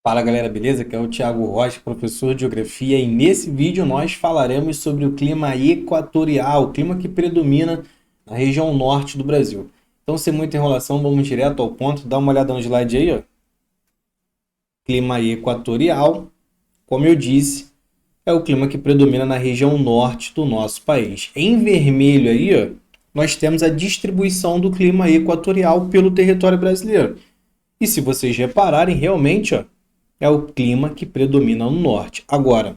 Fala galera, beleza? Aqui é o Thiago Rocha, professor de Geografia, e nesse vídeo nós falaremos sobre o clima equatorial, o clima que predomina na região norte do Brasil. Então, sem muita enrolação, vamos direto ao ponto. Dá uma olhada no slide aí, ó. Clima equatorial, como eu disse, é o clima que predomina na região norte do nosso país. Em vermelho aí, ó, nós temos a distribuição do clima equatorial pelo território brasileiro. E se vocês repararem, realmente, ó, é o clima que predomina no norte. Agora,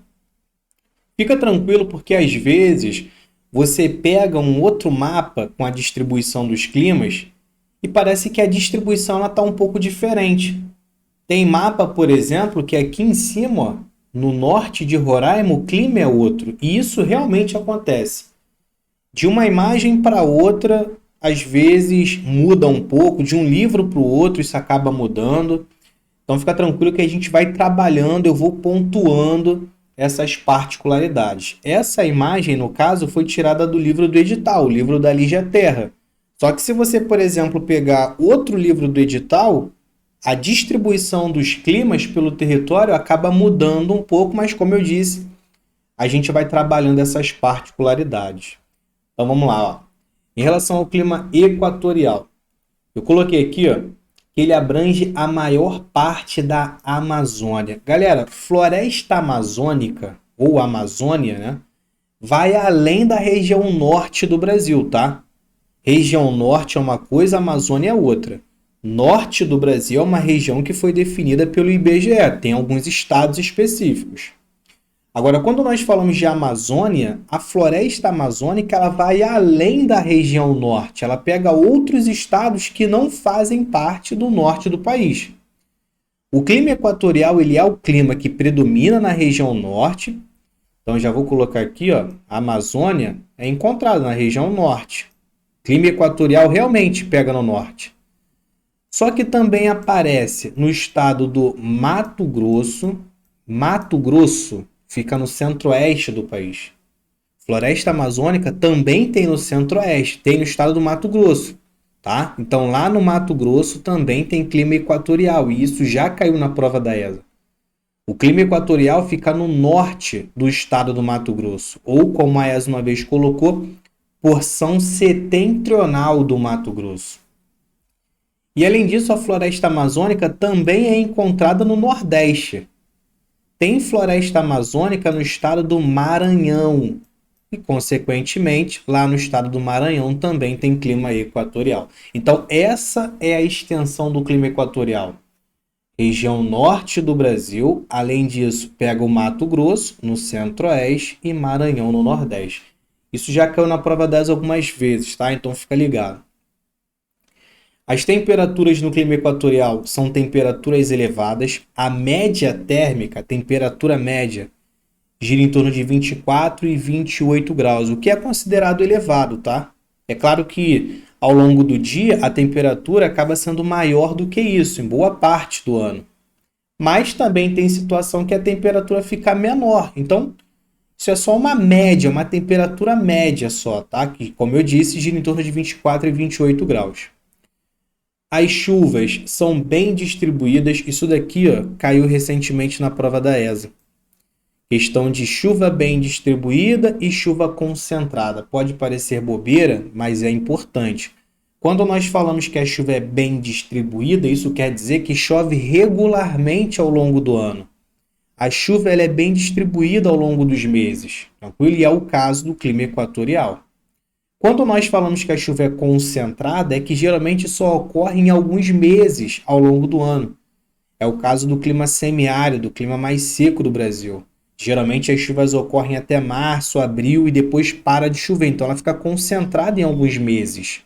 fica tranquilo porque às vezes você pega um outro mapa com a distribuição dos climas e parece que a distribuição está um pouco diferente. Tem mapa, por exemplo, que aqui em cima, ó, no norte de Roraima, o clima é outro. E isso realmente acontece. De uma imagem para outra, às vezes muda um pouco, de um livro para o outro, isso acaba mudando. Então fica tranquilo que a gente vai trabalhando, eu vou pontuando essas particularidades. Essa imagem, no caso, foi tirada do livro do edital, o livro da Lígia Terra. Só que se você, por exemplo, pegar outro livro do edital, a distribuição dos climas pelo território acaba mudando um pouco, mas como eu disse, a gente vai trabalhando essas particularidades. Então vamos lá, ó. Em relação ao clima equatorial, eu coloquei aqui, ó, que ele abrange a maior parte da Amazônia. Galera, floresta amazônica, ou Amazônia, né, vai além da região norte do Brasil, tá? Região norte é uma coisa, Amazônia é outra. Norte do Brasil é uma região que foi definida pelo IBGE, tem alguns estados específicos. Agora, quando nós falamos de Amazônia, a floresta amazônica ela vai além da região norte, ela pega outros estados que não fazem parte do norte do país. O clima equatorial ele é o clima que predomina na região norte, então já vou colocar aqui, ó, a Amazônia é encontrada na região norte. O clima equatorial realmente pega no norte. Só que também aparece no estado do Mato Grosso. Mato Grosso fica no centro-oeste do país. Floresta amazônica também tem no centro-oeste, tem no estado do Mato Grosso, tá? Então lá no Mato Grosso também tem clima equatorial e isso já caiu na prova da ESA. O clima equatorial fica no norte do estado do Mato Grosso, ou como a ESA uma vez colocou, porção setentrional do Mato Grosso. E além disso, a floresta amazônica também é encontrada no Nordeste. Tem floresta amazônica no estado do Maranhão. E, consequentemente, lá no estado do Maranhão também tem clima equatorial. Então, essa é a extensão do clima equatorial. Região norte do Brasil, além disso, pega o Mato Grosso, no centro-oeste, e Maranhão, no nordeste. Isso já caiu na prova 10 algumas vezes, tá? Então, fica ligado. As temperaturas no clima equatorial são temperaturas elevadas. A média térmica, a temperatura média, gira em torno de 24 e 28 graus, o que é considerado elevado, tá? É claro que ao longo do dia a temperatura acaba sendo maior do que isso, em boa parte do ano. Mas também tem situação que a temperatura fica menor. Então, isso é só uma média, uma temperatura média só, tá? Que, como eu disse, gira em torno de 24 e 28 graus. As chuvas são bem distribuídas. Isso daqui, ó, caiu recentemente na prova da ESA. Questão de chuva bem distribuída e chuva concentrada. Pode parecer bobeira, mas é importante. Quando nós falamos que a chuva é bem distribuída, isso quer dizer que chove regularmente ao longo do ano. A chuva ela é bem distribuída ao longo dos meses, tranquilo? E é o caso do clima equatorial. Quando nós falamos que a chuva é concentrada, é que geralmente só ocorre em alguns meses ao longo do ano. É o caso do clima semiárido, do clima mais seco do Brasil. Geralmente as chuvas ocorrem até março, abril e depois para de chover, então ela fica concentrada em alguns meses.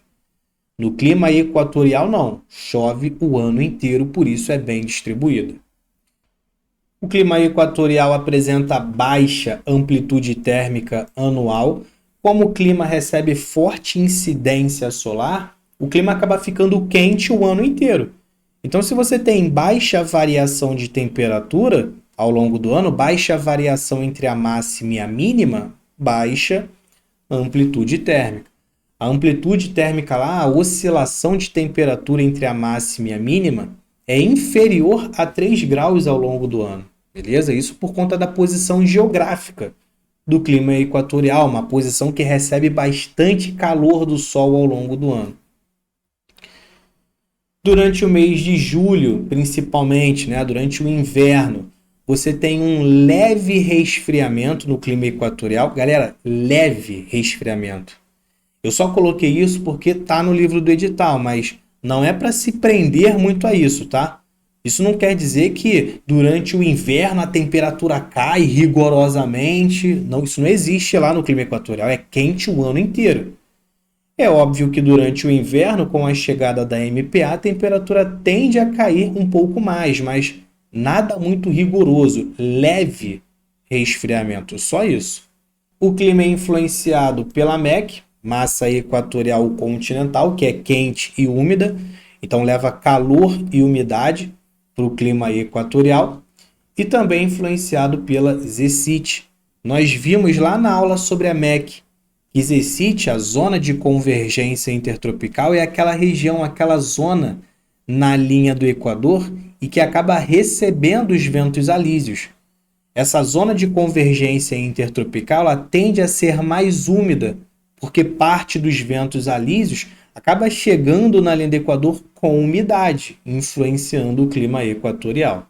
No clima equatorial não, chove o ano inteiro, por isso é bem distribuído. O clima equatorial apresenta baixa amplitude térmica anual. Como o clima recebe forte incidência solar, o clima acaba ficando quente o ano inteiro. Então, se você tem baixa variação de temperatura ao longo do ano, baixa variação entre a máxima e a mínima, baixa amplitude térmica. A amplitude térmica lá, a oscilação de temperatura entre a máxima e a mínima, é inferior a 3 graus ao longo do ano, beleza? Isso por conta da posição geográfica do clima equatorial, uma posição que recebe bastante calor do Sol ao longo do ano. Durante o mês de julho, principalmente, né, durante o inverno, você tem um leve resfriamento no clima equatorial. Galera, leve resfriamento. Eu só coloquei isso porque está no livro do edital, mas não é para se prender muito a isso, tá? Isso não quer dizer que durante o inverno a temperatura cai rigorosamente. Não, isso não existe lá no clima equatorial. É quente o ano inteiro. É óbvio que durante o inverno, com a chegada da MPA, a temperatura tende a cair um pouco mais, mas nada muito rigoroso, leve resfriamento, só isso. O clima é influenciado pela MEC, massa equatorial continental, que é quente e úmida, então leva calor e umidade para o clima equatorial, e também influenciado pela ZECIT. Nós vimos lá na aula sobre a MEC que ZECIT, a zona de convergência intertropical, é aquela região, aquela zona na linha do Equador e que acaba recebendo os ventos alísios. Essa zona de convergência intertropical ela tende a ser mais úmida, porque parte dos ventos alísios acaba chegando na linha do Equador com umidade, influenciando o clima equatorial.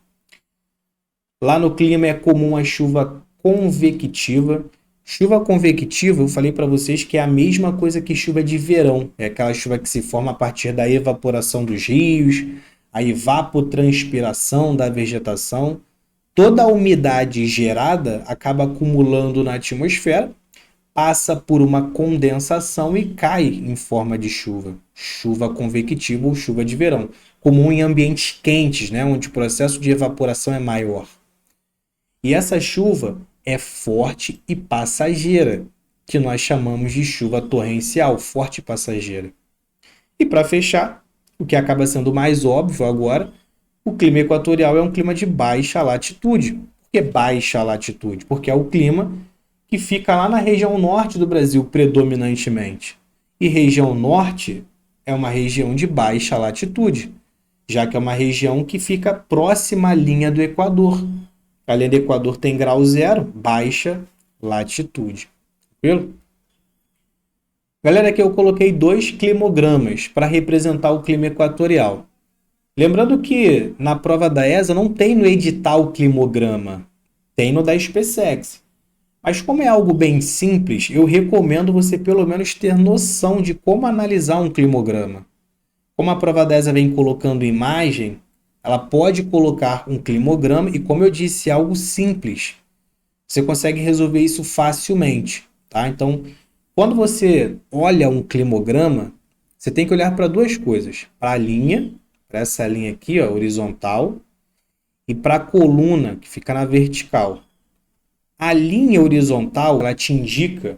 Lá no clima é comum a chuva convectiva. Chuva convectiva, eu falei para vocês que é a mesma coisa que chuva de verão. É aquela chuva que se forma a partir da evaporação dos rios, a evapotranspiração da vegetação. Toda a umidade gerada acaba acumulando na atmosfera, passa por uma condensação e cai em forma de chuva. Chuva convectiva ou chuva de verão. Comum em ambientes quentes, né, onde o processo de evaporação é maior. E essa chuva é forte e passageira, que nós chamamos de chuva torrencial, forte e passageira. E para fechar, o que acaba sendo mais óbvio agora, o clima equatorial é um clima de baixa latitude. Por que baixa latitude? Porque é o clima que fica lá na região norte do Brasil, predominantemente. E região norte é uma região de baixa latitude, já que é uma região que fica próxima à linha do Equador. A linha do Equador tem grau zero, baixa latitude. Tranquilo? Galera, aqui eu coloquei 2 climogramas para representar o clima equatorial. Lembrando que na prova da ESA não tem no edital climograma, tem no da SpaceX. Mas como é algo bem simples, eu recomendo você pelo menos ter noção de como analisar um climograma. Como a prova da ESA vem colocando imagem, ela pode colocar um climograma e, como eu disse, é algo simples. Você consegue resolver isso facilmente, tá? Então, quando você olha um climograma, você tem que olhar para 2 coisas. Para a linha, para essa linha aqui, ó, horizontal, e para a coluna, que fica na vertical. A linha horizontal, ela te indica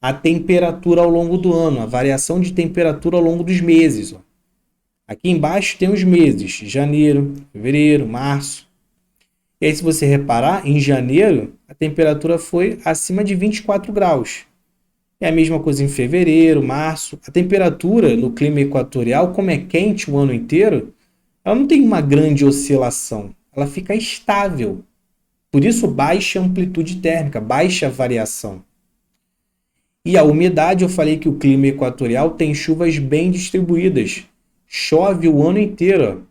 a temperatura ao longo do ano, a variação de temperatura ao longo dos meses, ó. Aqui embaixo tem os meses, janeiro, fevereiro, março. E aí, se você reparar, em janeiro, a temperatura foi acima de 24 graus. É a mesma coisa em fevereiro, março. A temperatura no clima equatorial, como é quente o ano inteiro, ela não tem uma grande oscilação. Ela fica estável. Por isso, baixa amplitude térmica, baixa variação. E a umidade, eu falei que o clima equatorial tem chuvas bem distribuídas. Chove o ano inteiro.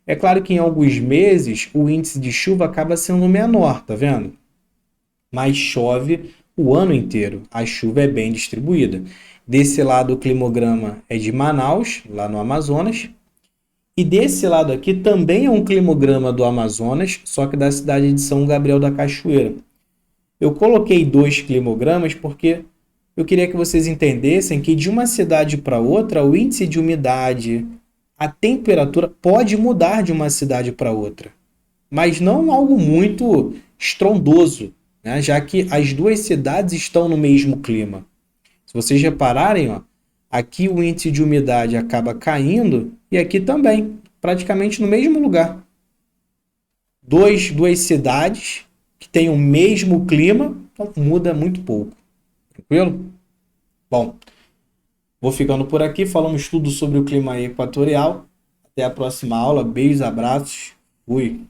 É claro que em alguns meses o índice de chuva acaba sendo menor, tá vendo? Mas chove o ano inteiro. A chuva é bem distribuída. Desse lado o climograma é de Manaus, lá no Amazonas. E desse lado aqui também é um climograma do Amazonas, só que da cidade de São Gabriel da Cachoeira. Eu coloquei 2 climogramas porque eu queria que vocês entendessem que de uma cidade para outra, o índice de umidade, a temperatura pode mudar de uma cidade para outra. Mas não algo muito estrondoso, né? Já que as 2 cidades estão no mesmo clima. Se vocês repararem, ó, aqui o índice de umidade acaba caindo e aqui também, praticamente no mesmo lugar. Duas cidades que têm o mesmo clima, então muda muito pouco. Tranquilo? Bom, vou ficando por aqui. Falamos tudo sobre o clima equatorial. Até a próxima aula. Beijos, abraços. Fui.